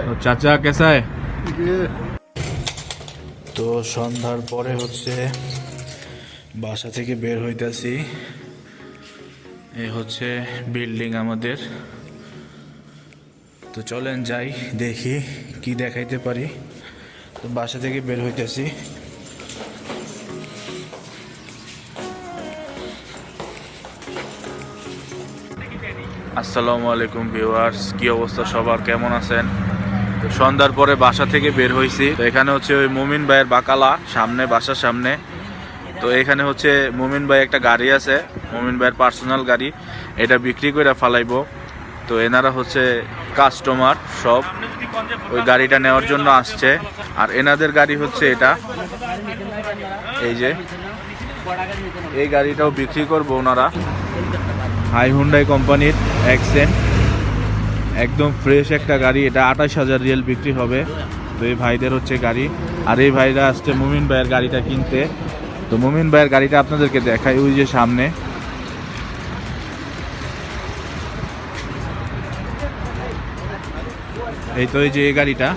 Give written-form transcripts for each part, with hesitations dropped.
तो चाचा कैसा है? তো সন্ধ্যার পরে হচ্ছে বাসা থেকে বের হইতাছি। এই হচ্ছে বিল্ডিং আমাদের। তো চলেন যাই, দেখি কি দেখাইতে পারি। তো বাসা থেকে বের হইতাছি। আসসালামু আলাইকুম ভিউয়ার্স, কি অবস্থা সবার, কেমন আছেন? তো সন্ধ্যার পরে বাসা থেকে বের হইছি। তো এখানে হচ্ছে ওই মুমিন ভাইয়ের বাকালা সামনে, বাসার সামনে। তো এখানে হচ্ছে মুমিন ভাই একটা গাড়ি আছে, মুমিন ভাইয়ের পার্সোনাল গাড়ি, এটা বিক্রি করে ফালাইবো। তো এনারা হচ্ছে কাস্টমার সব, ওই গাড়িটা নেওয়ার জন্য আসছে। আর এনাদের গাড়ি হচ্ছে এটা, এই যে এই গাড়িটাও বিক্রি করবো ওনারা। হাই হুন্ডাই কোম্পানির অ্যাকসেন্ট, একদম ফ্রেশ একটা গাড়ি। এটা 28,000 রিয়াল বিক্রি হবে। তো এই ভাইদের হচ্ছে গাড়ি, আর এই ভাইরা আসছে মুমিন ভাইয়ের গাড়িটা কিনতে। তো মুমিন ভাইয়ের গাড়িটা আপনাদেরকে দেখাই, ওই যে সামনে। এই তো এই যে এই গাড়িটা,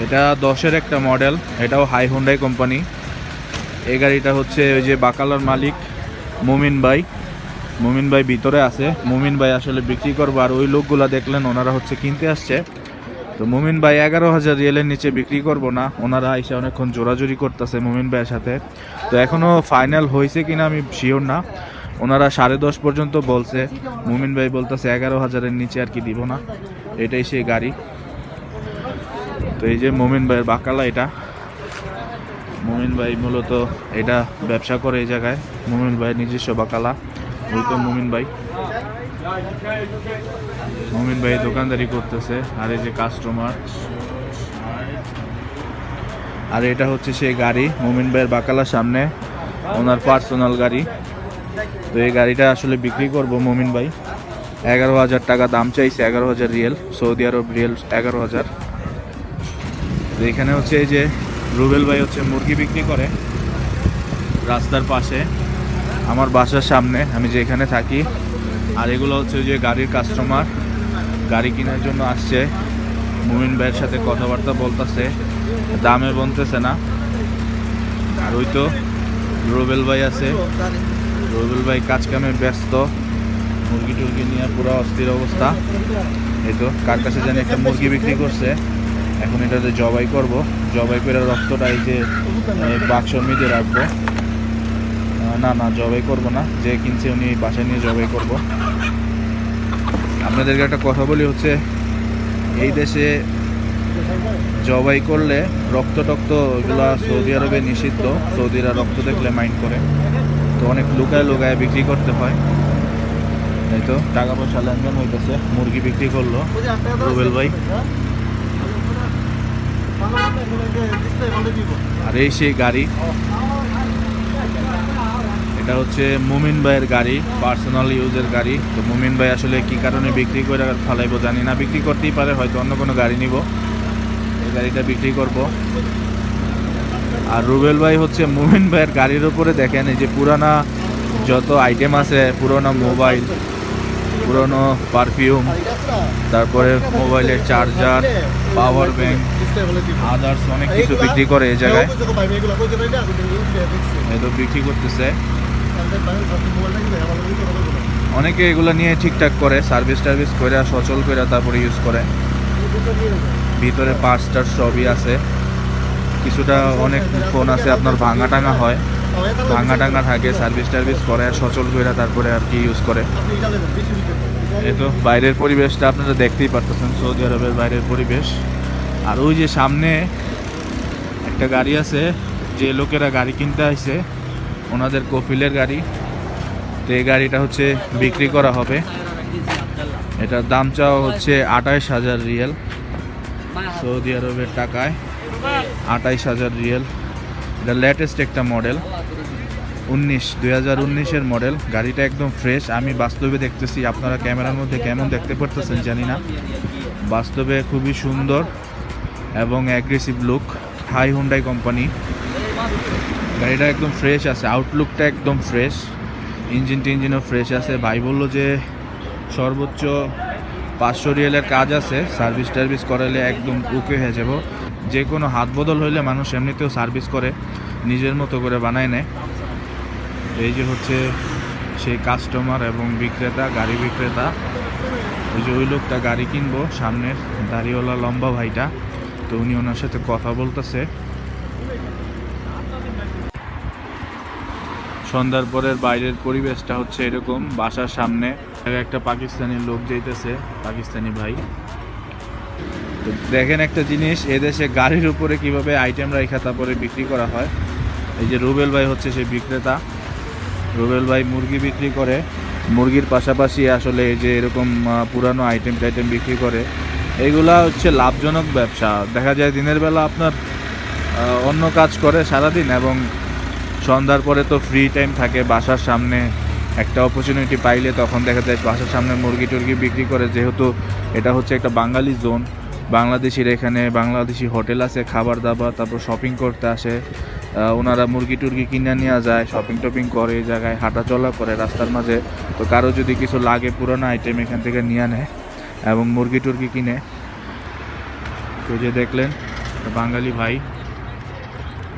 এটা 10-এর একটা মডেল, এটাও হাই হুন্ডাই কোম্পানি। এই গাড়িটা হচ্ছে ওই যে বাকালার মালিক মুমিন ভাই। মুমিন ভাই ভিতরে আছে, মুমিন ভাই আসলে বিক্রি করবো। আর ওই লোকগুলা দেখলেন, ওনারা হচ্ছে কিনতে আসছে। তো মুমিন ভাই 11,000 রিয়ালের নিচে বিক্রি করবো না। ওনারা এসে অনেকক্ষণ জোরাজোরি করতেছে মুমিন ভাইয়ের সাথে। তো এখনো ফাইনাল হয়েছে কিনা আমি শিওর না। ওনারা 10:30 পর্যন্ত বলছে। মুমিন ভাই বলতেছে 11,000-এর নিচে আর কি দিব না। এটাই সেই গাড়ি। তো এই যে মুমিন ভাইয়ের বাকালা, এটা মুমিন ভাই মূলত এটা ব্যবসা করে এই জায়গায়। মুমিন ভাইয়ের নিজস্ব বাকালা। ওই তো মুমিন ভাই, মুমিন ভাই দোকানদারি করতেছে। আর এই যে কাস্টমার, আর এটা হচ্ছে সেই গাড়ি মুমিন ভাইয়ের বাকালার সামনে, ওনার পার্সোনাল গাড়ি। তো এই গাড়িটা আসলে বিক্রি করব মুমিন ভাই। 11,000 টাকা দাম চাইছে, 11,000 রিয়াল, সৌদি আরব রিয়াল 11,000। তো এখানে হচ্ছে এই যে রুবেল ভাই হচ্ছে মুরগি বিক্রি করে রাস্তার পাশে, আমার বাসার সামনে, আমি যেখানে থাকি। আর এগুলো হচ্ছে যে গাড়ির কাস্টমার, গাড়ি কেনার জন্য আসছে। মুমিন ভাইয়ের সাথে কথাবার্তা বলতেছে, দামে বলতেছে না। আর ওই তো রুবেল ভাই আছে, রুবেল ভাই কাজ কামে ব্যস্ত, মুরগি টুরগি নিয়ে পুরো অস্থির অবস্থা। এই তো কার কাছে জানি একটা মুরগি বিক্রি করছে, এখন এটাতে জবাই করব। জবাই করে রক্তটা এই যে বাক্সর মধ্যে রাখবো। না না, জবাই করব না, যে কিনছে উনি বাসায় নিয়ে জবাই করব। আপনাদেরকে একটা কথা বলি, হচ্ছে এই দেশে জবাই করলে রক্ত টক্ত এগুলো সৌদি আরবে নিষিদ্ধ। সৌদিরা রক্ত দেখলে মাইন্ড করে, তো অনেক লুকায় লুকায় বিক্রি করতে হয়। এই তো টাকা পয়সা লেনদেন হইতেছে, মুরগি বিক্রি করলো রুবেল ভাই। আর এই সেই গাড়ি, এটা হচ্ছে মুমিন ভাইয়ের গাড়ি, পার্সোনাল ইউজের গাড়ি। তো মুমিন ভাই আসলে কি কারণে বিক্রি করে ফালাইবো জানি না, বিক্রি করতেই পারে, হয়তো অন্য কোনো গাড়ি নিব, এই গাড়িটা বিক্রি করব। আর রুবেল ভাই হচ্ছে মুমিন ভাইয়ের গাড়ির উপরে দেখেন এই যে পুরানা যত আইটেম আছে, পুরোনো মোবাইল, পুরোনো পারফিউম, তারপরে মোবাইলের চার্জার, পাওয়ার ব্যাংক, আদার্স অনেক কিছু বিক্রি করে এই জায়গায়। এতো বিক্রি করতেছে, অনেকে এগুলো নিয়ে ঠিকঠাক করে সার্ভিস টার্ভিস করে সচল করে তারপরে ইউজ করে। ভিতরে পার্টস টার্টস সবই আছে। কিছুটা অনেক ফোন আছে আপনার ভাঙা টাঙা হয়, ভাঙা টাঙা থাকে, সার্ভিস টার্ভিস করে সচল করে তারপরে আর কি ইউজ করে। এই তো বাইরের পরিবেশটা আপনারা দেখতেই পারতেছেন, সৌদি আরবের বাইরের পরিবেশ। আর ওই যে সামনে একটা গাড়ি আছে, যে লোকেরা গাড়ি কিনতে আসছে ওনাদের কফিলের গাড়ি। তো এই গাড়িটা হচ্ছে বিক্রি করা হবে। এটার দাম চাওয়া হচ্ছে 28,000 রিয়াল, সৌদি আরবের টাকায় 28,000 রিয়াল। এটা লেটেস্ট একটা মডেল, 2019-এর মডেল। গাড়িটা একদম ফ্রেশ, আমি বাস্তবে দেখতেছি, আপনারা ক্যামেরার মধ্যে কেমন দেখতে পারতেছেন জানি না, বাস্তবে খুবই সুন্দর এবং অ্যাগ্রেসিভ লুক। হাই হুন্ডাই কোম্পানি, গাড়িটা একদম ফ্রেশ আছে, আউটলুকটা একদম ফ্রেশ, ইঞ্জিনও ফ্রেশ আছে। ভাই বললো যে সর্বোচ্চ 500 রিয়ালের কাজ আছে, সার্ভিস টার্ভিস করালে একদম ওকে হয়ে যাব। যে কোনো হাত বদল হইলে মানুষ এমনিতেও সার্ভিস করে, নিজের মতো করে বানায় নেয়। এই যে হচ্ছে সেই কাস্টমার এবং বিক্রেতা, গাড়ি বিক্রেতা। ওই যে ওই লোকটা গাড়ি কিনবো, সামনের দাড়িওয়ালা লম্বা ভাইটা, তো উনি ওনার সাথে কথা বলতেছে। সন্ধ্যার পরের বাইরের পরিবেশটা হচ্ছে এরকম, বাসার সামনে একটা পাকিস্তানি লোক যাইতেছে, পাকিস্তানি ভাই। তো দেখেন একটা জিনিস, এদেশে গাড়ির উপরে কিভাবে আইটেম রাখা তারপরে বিক্রি করা হয়। এই যে রুবেল ভাই হচ্ছে সেই বিক্রেতা। রুবেল ভাই মুরগি বিক্রি করে, মুরগির পাশাপাশি আসলে এই যে এরকম পুরানো আইটেম টাইটেম বিক্রি করে। এইগুলা হচ্ছে লাভজনক ব্যবসা। দেখা যায় দিনের বেলা আপনার অন্য কাজ করে সারাদিন, এবং সন্ধ্যার পরে তো ফ্রি টাইম থাকে, বাসার সামনে একটা অপরচুনিটি পাইলে তখন দেখা যায় বাসার সামনে মুরগি টুরগি বিক্রি করে। যেহেতু এটা হচ্ছে একটা বাঙালি জোন, বাংলাদেশির এখানে বাংলাদেশি হোটেল আছে, খাবার দাবার, তারপর শপিং করতে আসে ওনারা, মুরগি টুরগি কিনে নিয়ে যায়, শপিং টপিং করে, এই জায়গায় হাঁটা চলা করে রাস্তার মাঝে। তো কারো যদি কিছু লাগে পুরোনো আইটেম এখান থেকে নিয়ে নেয় এবং মুরগি টুরগি কিনে। তো যে দেখলেন বাঙালি ভাই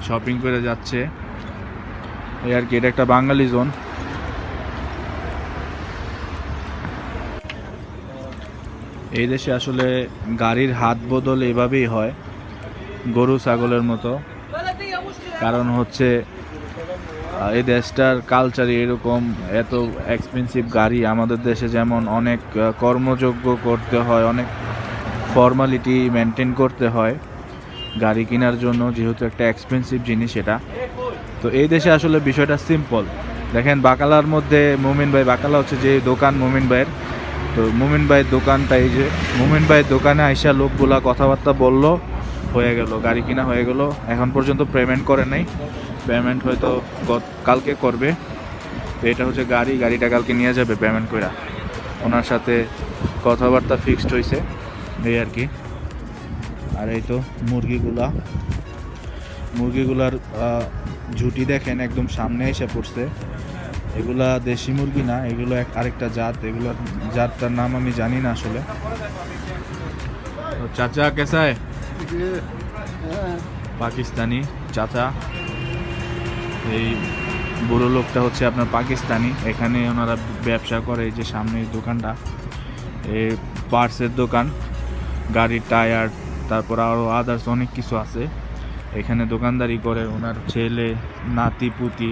শপিং করে যাচ্ছে, এই আর কি, এটা একটা বাঙালি জোন। এই দেশে আসলে গাড়ির হাত বদল এভাবেই হয়, গরু ছাগলের মতো। কারণ হচ্ছে এই দেশটার কালচারই এরকম, এত এক্সপেন্সিভ গাড়ি। আমাদের দেশে যেমন অনেক কর্মযোগ্য করতে হয়, অনেক ফর্মালিটি মেনটেন করতে হয় গাড়ি কেনার জন্য, যেহেতু একটা এক্সপেন্সিভ জিনিস এটা। তো এই দেশে আসলে বিষয়টা সিম্পল। দেখেন বাকালার মধ্যে মুমিন ভাই, বাকালা হচ্ছে যে দোকান মুমিন ভাইয়ের, তো মুমিন ভাইয়ের দোকানটা, এই যে মুমিন ভাইয়ের দোকানে আইসা লোকগুলা কথাবার্তা বললো, হয়ে গেল, গাড়ি কিনা হয়ে গেল। এখন পর্যন্ত পেমেন্ট করে নাই, পেমেন্ট হয়তো কালকে করবে। তো এটা হচ্ছে গাড়ি, গাড়িটা কালকে নিয়ে যাবে পেমেন্ট করে। ওনার সাথে কথাবার্তা ফিক্সড হয়েছে, এই আর কি। আর এই তো মুরগিগুলার ঝুটি দেখেন একদম সামনে এসে পড়ছে। এগুলা দেশি মুরগি না, এগুলো আরেকটা জাত, এগুলোর জাতটার নাম আমি জানি না আসলে। তো চাচা কেসা है? পাকিস্তানি চাচা। এই বুড়ো লোকটা হচ্ছে আপনার পাকিস্তানি, এখানে ওনারা ব্যবসা করে। এই যে সামনে দোকানটা, এই পার্টসের দোকান, গাড়ির টায়ার, তারপর আরও আদার্স অনেক কিছু আছে। এখানে দোকানদারি করে। ওনার ছেলে, নাতি পুতি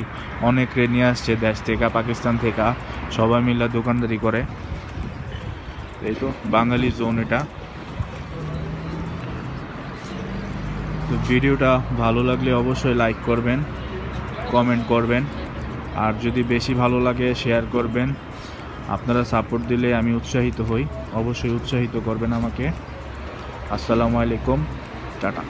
অনেকে নিয়ে আসছে দেশ থেকে, পাকিস্তান থেকে, সবাই মিলে দোকানদারি করে। এই তো বাঙালি জোন এটা। তো ভিডিওটা ভালো লাগলে অবশ্যই লাইক করবেন, কমেন্ট করবেন, আর যদি বেশি ভালো লাগে শেয়ার করবেন। আপনারা সাপোর্ট দিলে আমি উৎসাহিত হই, অবশ্যই উৎসাহিত করবেন আমাকে। আসসালামু আলাইকুম, টাটা।